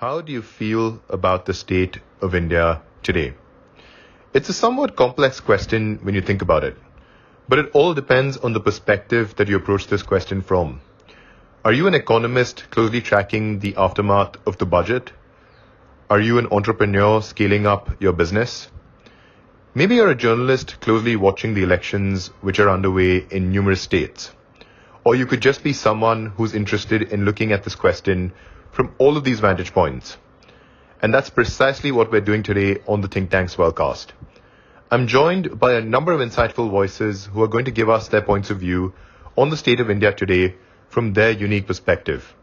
How do you feel about the state of India today? It's a somewhat complex question when you think about it, but it all depends on the perspective that you approach this question from. Are you an economist closely tracking the aftermath of the budget? Are you an entrepreneur scaling up your business? Maybe you're a journalist closely watching the elections which are underway in numerous states. Or you could just be someone who's interested in looking at this question from all of these vantage points. And that's precisely what we're doing today on the Think Tank Swellcast. I'm joined by a number of insightful voices who are going to give us their points of view on the state of India today from their unique perspective.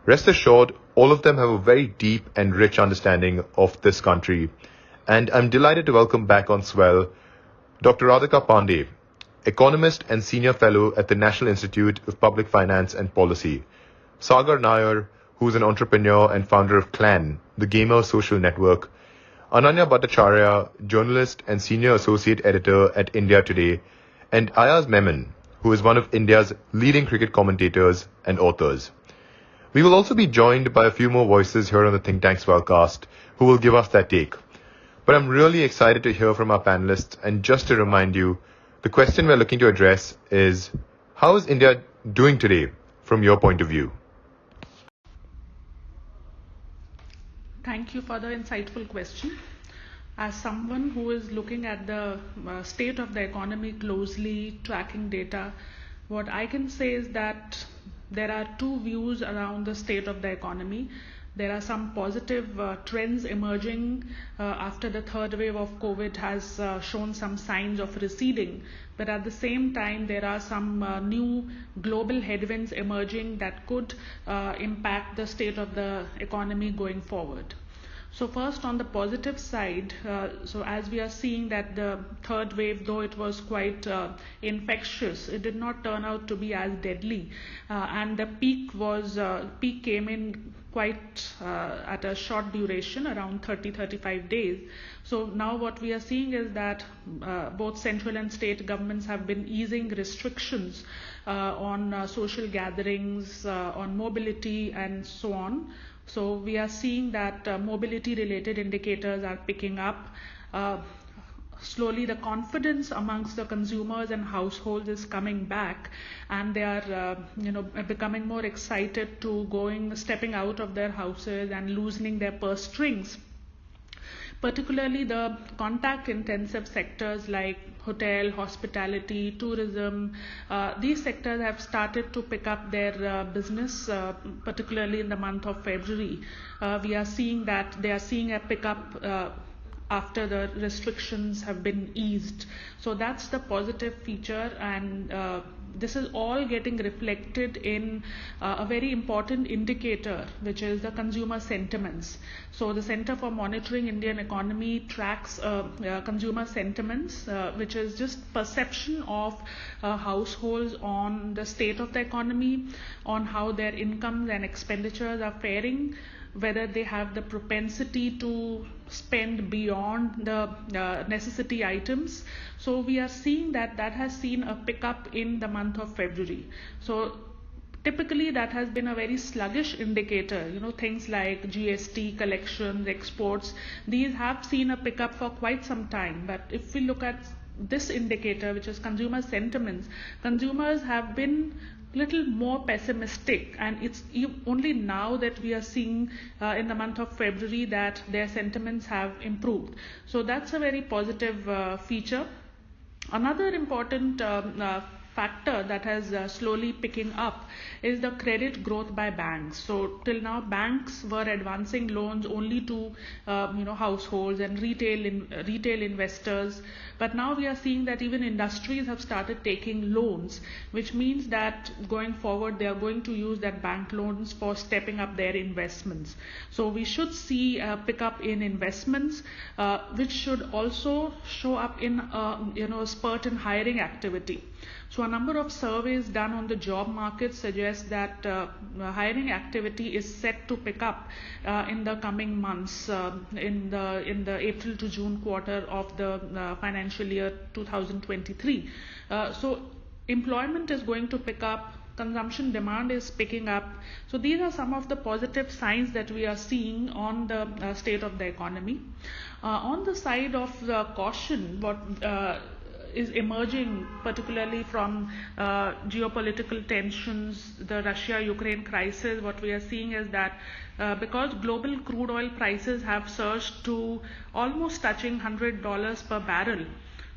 Rest assured, all of them have a very deep and rich understanding of this country. And I'm delighted to welcome back on Swell Dr. Radhika Pandey, economist and senior fellow at the National Institute of Public Finance and Policy, Sagar Nair, who's an entrepreneur and founder of Clan, the gamer social network, Ananya Bhattacharya, journalist and senior associate editor at India Today, and Ayaz Memon, who is one of India's leading cricket commentators and authors. We will also be joined by a few more voices here on the Think Tank Swellcast who will give us their take. But I'm really excited to hear from our panelists, and just to remind you, the question we're looking to address is, how is India doing today from your point of view? Thank you for the insightful question. As someone who is looking at the state of the economy closely, tracking data, what I can say is that there are two views around the state of the economy. There are some positive trends emerging after the third wave of COVID has shown some signs of receding. But at the same time, there are some new global headwinds emerging that could impact the state of the economy going forward. So first, on the positive side, so as we are seeing that the third wave, though it was quite infectious, it did not turn out to be as deadly, and the peak came in quite at a short duration, around 30-35 days. So now what we are seeing is that both central and state governments have been easing restrictions on social gatherings, on mobility, and so on. So we are seeing that mobility related indicators are picking up. Slowly the confidence amongst the consumers and households is coming back, and they are becoming more excited to stepping out of their houses and loosening their purse strings. Particularly the contact intensive sectors like hotel, hospitality, tourism, these sectors have started to pick up their business, particularly in the month of February. We are seeing that they are seeing a pickup after the restrictions have been eased. So that's the positive feature, and this is all getting reflected in a very important indicator, which is the consumer sentiments. So the Center for Monitoring Indian Economy tracks consumer sentiments, which is just perception of households on the state of the economy, on how their incomes and expenditures are faring, whether they have the propensity to spend beyond the necessity items. So we are seeing that has seen a pickup in the month of February. So typically that has been a very sluggish indicator. Things like GST, collections, exports, these have seen a pickup for quite some time. But if we look at this indicator, which is consumer sentiments, consumers have been little more pessimistic, and it's only now that we are seeing in the month of February that their sentiments have improved. So that's a very positive feature. Another important factor that has slowly picking up is the credit growth by banks. So till now banks were advancing loans only to households and retail investors, but now we are seeing that even industries have started taking loans, which means that going forward they are going to use that bank loans for stepping up their investments. So we should see a pickup in investments, which should also show up in a spurt in hiring activity. So a number of surveys done on the job market suggest that hiring activity is set to pick up in the coming months, in the April to June quarter of the financial year 2023. So employment is going to pick up, consumption demand is picking up. So these are some of the positive signs that we are seeing on the state of the economy. On the side of the caution, what is emerging, particularly from geopolitical tensions, the Russia-Ukraine crisis, what we are seeing is that because global crude oil prices have surged to almost touching $100 per barrel,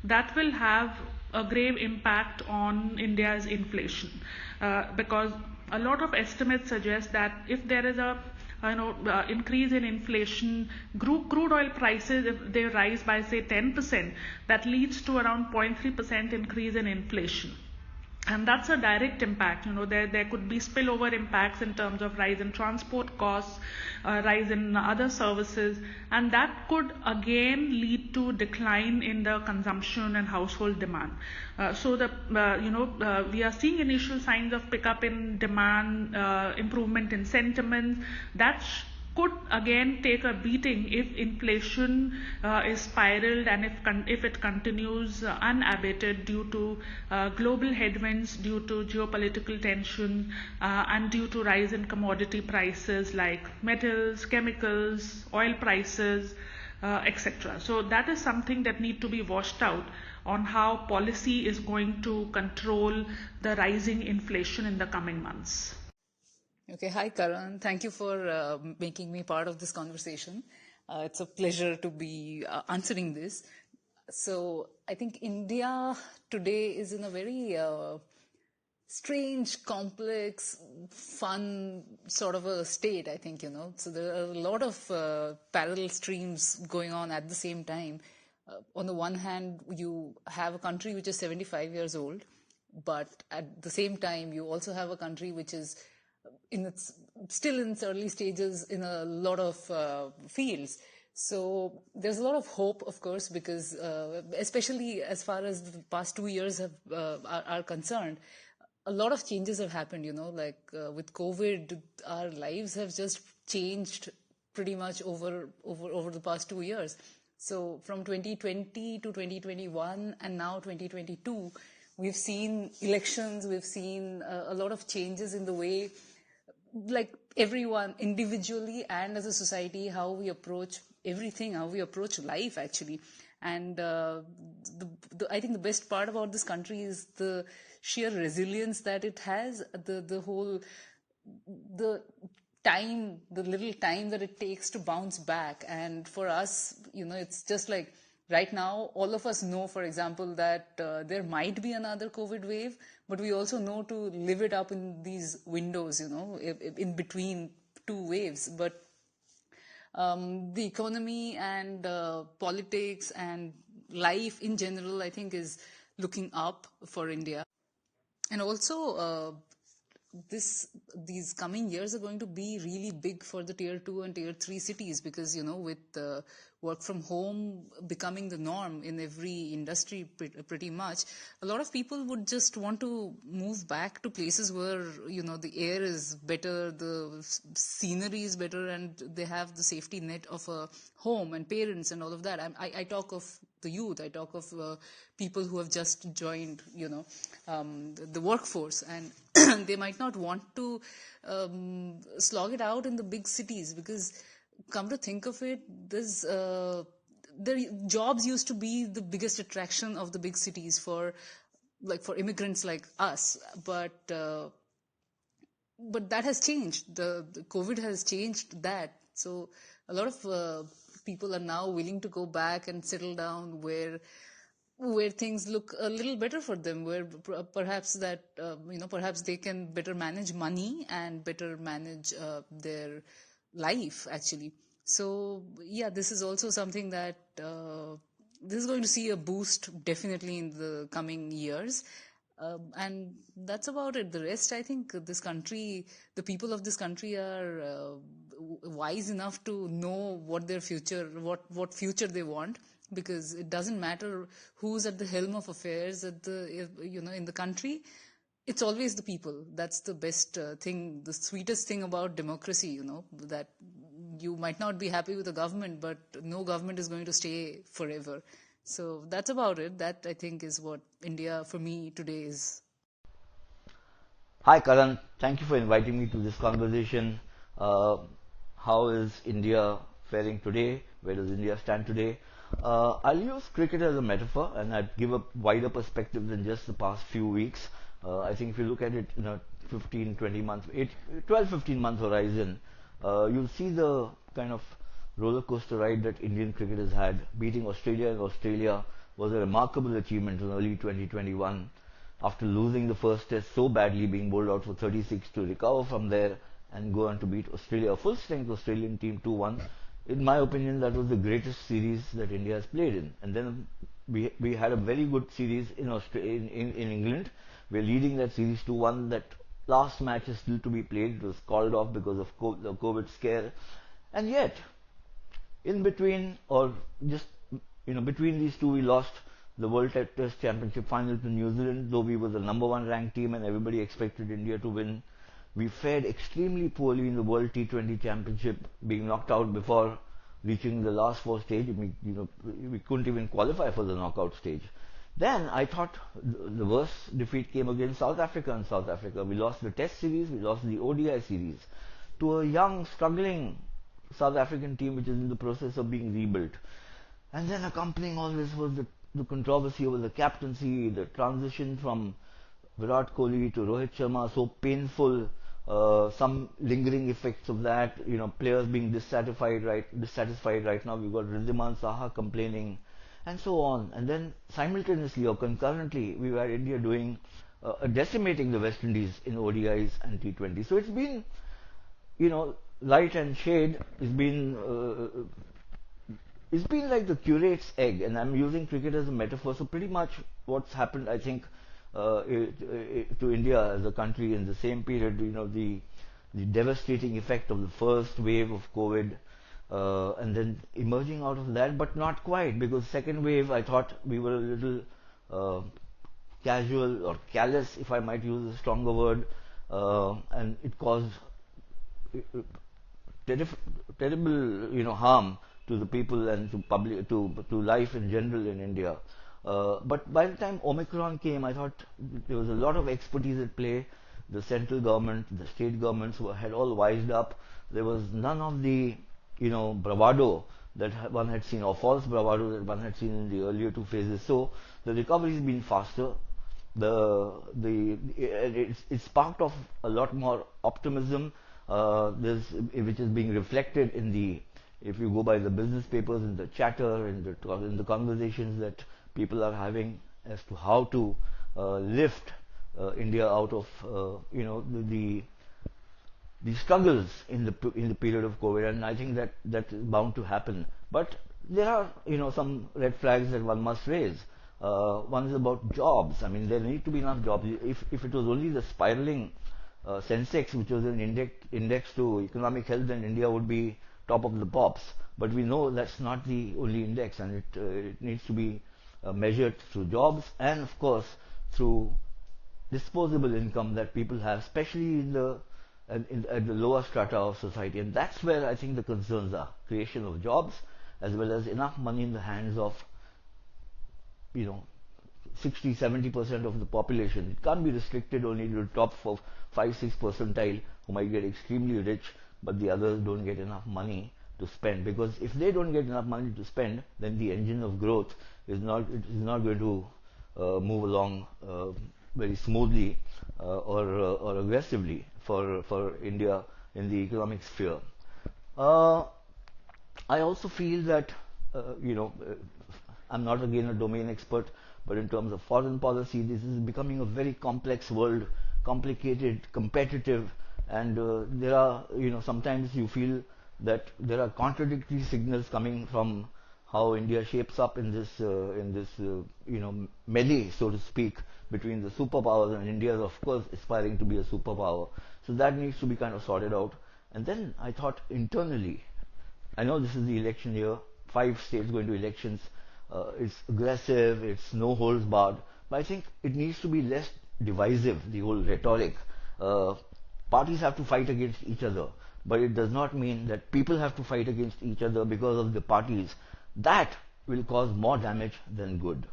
that will have a grave impact on India's inflation, because a lot of estimates suggest that if there is a increase in inflation, crude oil prices, if they rise by say 10%, that leads to around 0.3% increase in inflation. And that's a direct impact. There could be spillover impacts in terms of rise in transport costs, rise in other services, and that could again lead to decline in the consumption and household demand. We are seeing initial signs of pickup in demand, improvement in sentiment. That could again take a beating if inflation is spiraled and if it continues unabated due to global headwinds, due to geopolitical tension, and due to rise in commodity prices like metals, chemicals, oil prices, etc. So that is something that need to be washed out on how policy is going to control the rising inflation in the coming months. Okay, hi Karan. Thank you for making me part of this conversation. It's a pleasure to be answering this. So I think India today is in a very strange, complex, fun sort of a state, I think, So there are a lot of parallel streams going on at the same time. On the one hand, you have a country which is 75 years old, but at the same time, you also have a country which is still in its early stages in a lot of fields. So there's a lot of hope, of course, because especially as far as the past 2 years are concerned, a lot of changes have happened, with COVID, our lives have just changed pretty much over the past 2 years. So from 2020 to 2021 and now 2022, we've seen elections, we've seen a lot of changes in the way, like everyone individually and as a society, how we approach everything, how we approach life actually. And I think the best part about this country is the sheer resilience that it has, the little time that it takes to bounce back. And for us, it's just like right now, all of us know, for example, that there might be another COVID wave, but we also know to live it up in these windows, in between two waves. But the economy and politics and life in general, I think, is looking up for India. And also, these coming years are going to be really big for the tier 2 and tier 3 cities because, with work from home becoming the norm in every industry pretty much, a lot of people would just want to move back to places where, the air is better, the scenery is better, and they have the safety net of a home and parents and all of that. I talk of the youth, I talk of people who have just joined, the workforce, and they might not want to slog it out in the big cities because, come to think of it, jobs used to be the biggest attraction of the big cities for immigrants like us, but that has changed. The COVID has changed that. So a lot of people are now willing to go back and settle down where things look a little better for them, where perhaps perhaps they can better manage money and better manage their life actually. So yeah, this is also something that this is going to see a boost definitely in the coming years. And that's about it. The rest, I think, the people of this country are wise enough to know what their future, what future they want, because it doesn't matter who's at the helm of affairs in the country. It's always the people. That's the best thing, the sweetest thing about democracy, that you might not be happy with the government, but no government is going to stay forever. So that's about it. That, I think, is what India for me today is. Hi Karan, thank you for inviting me to this conversation. Uh, how is India faring today? Where does India stand today? I'll use cricket as a metaphor and I'd give a wider perspective than just the past few weeks. I think if you look at it in a 15, 20 month, 12, 15 month horizon, you'll see the kind of roller coaster ride that Indian cricket has had. Beating Australia in Australia was a remarkable achievement in early 2021 after losing the first test so badly, being bowled out for 36, to recover from there and go on to beat Australia, a full strength Australian team 2-1. In my opinion, that was the greatest series that India has played in. And then we had a very good series in England. We're leading that series 2-1. That last match is still to be played. It was called off because of the COVID scare. And yet, in between, or just between these two, we lost the World Test Championship final to New Zealand, though we were the #1 ranked team and everybody expected India to win. We fared extremely poorly in the World T20 Championship, being knocked out before reaching the last four stage. We couldn't even qualify for the knockout stage. Then I thought the worst defeat came against South Africa in South Africa. We lost the Test series, we lost the ODI series to a young, struggling South African team which is in the process of being rebuilt. And then accompanying all this was the controversy over the captaincy, the transition from Virat Kohli to Rohit Sharma, so painful, some lingering effects of that, players being dissatisfied right now. We've got Wriddhiman Saha complaining, and so on. And then simultaneously or concurrently, we were India doing decimating the West Indies in ODIs and T20. So it's been, light and shade. It's been like the curate's egg, and I'm using cricket as a metaphor. So pretty much what's happened, I think, to India as a country in the same period, the devastating effect of the first wave of COVID, and then emerging out of that, but not quite, because second wave, I thought we were a little casual or callous, if I might use a stronger word, and it caused terrible, harm to the people and to public, to life in general in India. But by the time Omicron came, I thought there was a lot of expertise at play. The central government, the state governments had all wised up. There was none of the, bravado that one had seen, or false bravado that one had seen in the earlier two phases. So the recovery has been faster. It sparked off a lot more optimism, which is being reflected in the, if you go by the business papers, in the chatter, in the conversations that people are having as to how to lift India out of the struggles in the period of COVID, and I think that is bound to happen. But there are some red flags that one must raise. One is about jobs. I mean, there need to be enough jobs. If it was only the spiraling Sensex, which was an index to economic health, then India would be top of the pops. But we know that's not the only index, and it needs to be measured through jobs and, of course, through disposable income that people have, especially at the lower strata of society. And that's where I think the concerns are: creation of jobs, as well as enough money in the hands of 60-70% of the population. It can't be restricted only to the top 5-6 percentile who might get extremely rich, but the others don't get enough money to spend. Because if they don't get enough money to spend, then the engine of growth is not going to move along very smoothly or aggressively for India in the economic sphere. I also feel that I'm not again a domain expert, but in terms of foreign policy, this is becoming a very complex world, complicated, competitive, and there are, sometimes you feel that there are contradictory signals coming from how India shapes up in this melee, so to speak, between the superpowers, and India is, of course, aspiring to be a superpower. So that needs to be kind of sorted out. And then I thought internally, I know this is the election year, 5 states going to elections. It's aggressive, it's no holds barred, but I think it needs to be less divisive, the whole rhetoric. Parties have to fight against each other, but it does not mean that people have to fight against each other because of the parties. That will cause more damage than good.